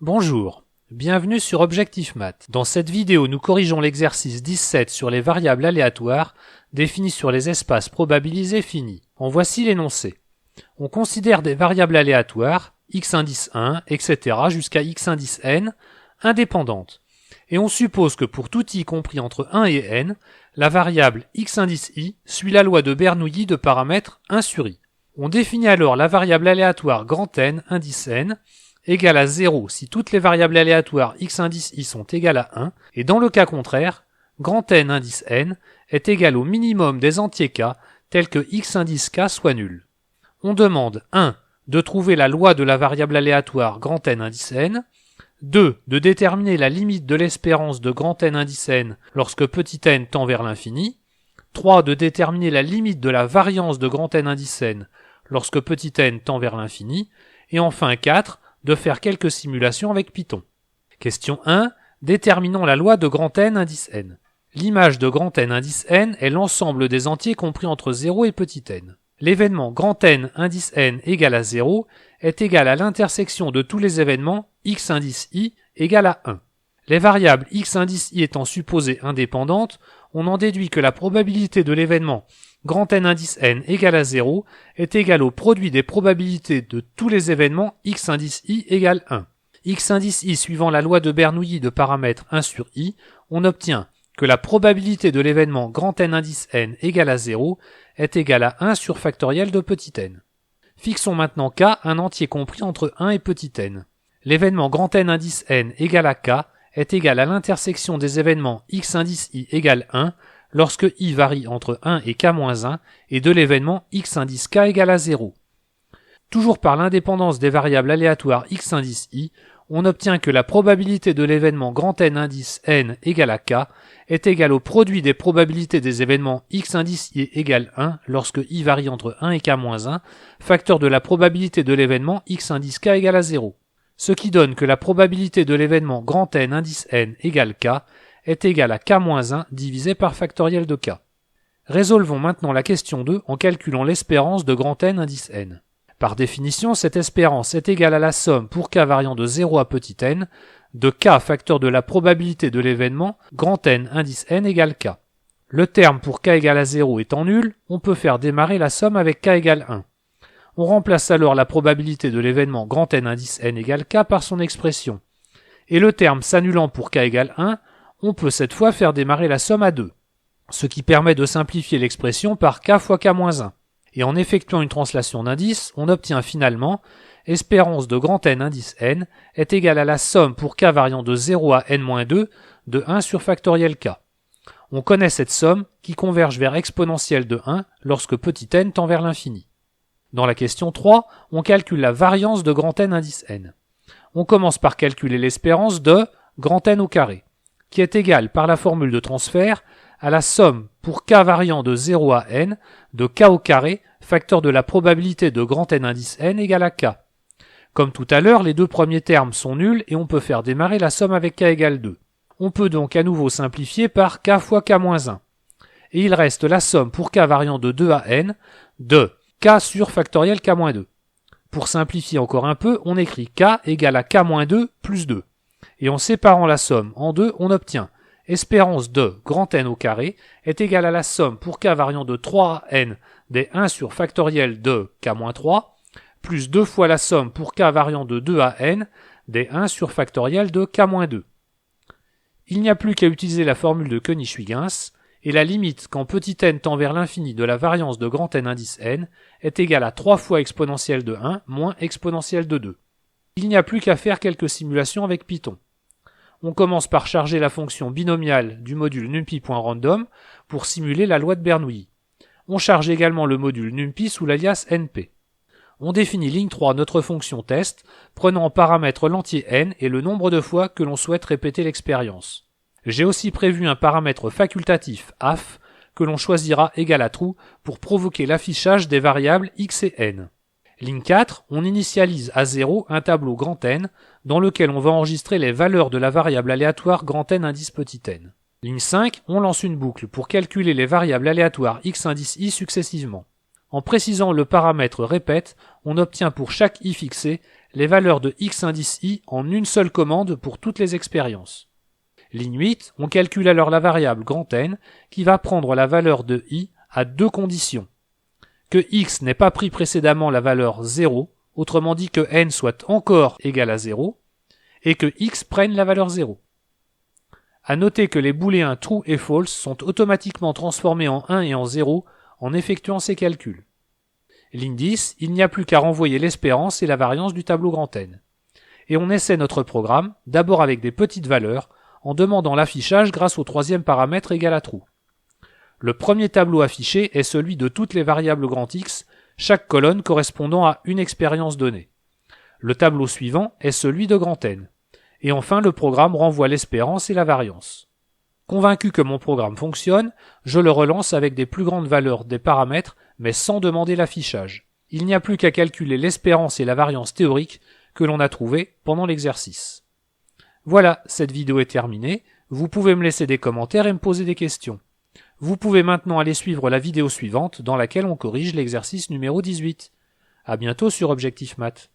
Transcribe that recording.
Bonjour, bienvenue sur Objectif Math. Dans cette vidéo, nous corrigeons l'exercice 17 sur les variables aléatoires définies sur les espaces probabilisés finis. En voici l'énoncé. On considère des variables aléatoires, x indice 1, etc. jusqu'à x indice n, indépendantes. Et on suppose que pour tout i compris entre 1 et n, la variable x indice i suit la loi de Bernoulli de paramètre 1 sur i. On définit alors la variable aléatoire grand N indice n égale à 0 si toutes les variables aléatoires x indice i sont égales à 1, et dans le cas contraire, grand N indice n est égal au minimum des entiers k tels que x indice k soit nul. On demande 1. De trouver la loi de la variable aléatoire grand N indice n, 2. De déterminer la limite de l'espérance de grand N indice n lorsque petit n tend vers l'infini, 3. De déterminer la limite de la variance de grand N indice n lorsque petit n tend vers l'infini, et enfin 4. De faire quelques simulations avec Python. Question 1. Déterminons la loi de grand N indice n. L'image de grand N indice n est l'ensemble des entiers compris entre 0 et petit n. L'événement grand N indice n égale à 0 est égal à l'intersection de tous les événements x indice i égale à 1. Les variables x indice i étant supposées indépendantes, on en déduit que la probabilité de l'événement grand N indice n égale à 0 est égale au produit des probabilités de tous les événements x indice i égale 1. X indice i suivant la loi de Bernoulli de paramètre 1 sur i, on obtient que la probabilité de l'événement grand N indice n égale à 0 est égale à 1 sur factoriel de petit n. Fixons maintenant k un entier compris entre 1 et petit n. L'événement grand N indice n égale à k est égal à l'intersection des événements x indice i égale 1 lorsque i varie entre 1 et k-1 et de l'événement x indice k égale à 0. Toujours par l'indépendance des variables aléatoires x indice i, on obtient que la probabilité de l'événement grand N indice n égale à k est égale au produit des probabilités des événements x indice i égale 1 lorsque i varie entre 1 et k-1, facteur de la probabilité de l'événement x indice k égale à 0. Ce qui donne que la probabilité de l'événement grand N indice n égale k est égal à k-1 divisé par factoriel de k. Résolvons maintenant la question 2 en calculant l'espérance de grand N indice n. Par définition, cette espérance est égale à la somme pour k variant de 0 à petit n de k facteur de la probabilité de l'événement grand N indice n égale k. Le terme pour k égale à 0 étant nul, on peut faire démarrer la somme avec k égale 1. On remplace alors la probabilité de l'événement grand N indice n égale k par son expression. Et le terme s'annulant pour k égale 1, on peut cette fois faire démarrer la somme à 2, ce qui permet de simplifier l'expression par k fois k-1. Et en effectuant une translation d'indice, on obtient finalement espérance de grand N indice n est égale à la somme pour k variant de 0 à n-2 de 1 sur factoriel k. On connaît cette somme qui converge vers exponentielle de 1 lorsque petit n tend vers l'infini. Dans la question 3, on calcule la variance de grand N indice n. On commence par calculer l'espérance de grand N au carré, qui est égale par la formule de transfert à la somme pour k variant de 0 à n de k au carré facteur de la probabilité de grand N indice n égale à k. Comme tout à l'heure, les deux premiers termes sont nuls et on peut faire démarrer la somme avec k égale 2. On peut donc à nouveau simplifier par k fois k-1. Et il reste la somme pour k variant de 2 à n de k sur factoriel k-2. Pour simplifier encore un peu, on écrit k égale à k-2 plus 2. Et en séparant la somme en deux, on obtient espérance de grand N au carré est égale à la somme pour k variant de 3 à n des 1 sur factoriel de k-3 plus 2 fois la somme pour k variant de 2 à n des 1 sur factoriel de k-2. Il n'y a plus qu'à utiliser la formule de Koenig-Huygens et la limite quand petit n tend vers l'infini de la variance de grand N indice n est égale à 3 fois exponentielle de 1 moins exponentielle de 2. Il n'y a plus qu'à faire quelques simulations avec Python. On commence par charger la fonction binomiale du module numpy.random pour simuler la loi de Bernoulli. On charge également le module numpy sous l'alias np. On définit ligne 3 notre fonction test, prenant en paramètre l'entier n et le nombre de fois que l'on souhaite répéter l'expérience. J'ai aussi prévu un paramètre facultatif af que l'on choisira égal à true pour provoquer l'affichage des variables x et n. Ligne 4, on initialise à 0 un tableau grand N dans lequel on va enregistrer les valeurs de la variable aléatoire grand N indice petit n. Ligne 5, on lance une boucle pour calculer les variables aléatoires x indice i successivement. En précisant le paramètre répète, on obtient pour chaque i fixé les valeurs de x indice i en une seule commande pour toutes les expériences. Ligne 8, on calcule alors la variable grand N qui va prendre la valeur de i à deux conditions. Que x n'ait pas pris précédemment la valeur 0, autrement dit que n soit encore égal à 0, et que x prenne la valeur 0. À noter que les booléens true et false sont automatiquement transformés en 1 et en 0 en effectuant ces calculs. Ligne 10, il n'y a plus qu'à renvoyer l'espérance et la variance du tableau grand N. Et on essaie notre programme, d'abord avec des petites valeurs, en demandant l'affichage grâce au troisième paramètre égal à true. Le premier tableau affiché est celui de toutes les variables grand X, chaque colonne correspondant à une expérience donnée. Le tableau suivant est celui de grand N. Et enfin, le programme renvoie l'espérance et la variance. Convaincu que mon programme fonctionne, je le relance avec des plus grandes valeurs des paramètres, mais sans demander l'affichage. Il n'y a plus qu'à calculer l'espérance et la variance théorique que l'on a trouvées pendant l'exercice. Voilà, cette vidéo est terminée. Vous pouvez me laisser des commentaires et me poser des questions. Vous pouvez maintenant aller suivre la vidéo suivante dans laquelle on corrige l'exercice numéro 18. À bientôt sur Objectif Math.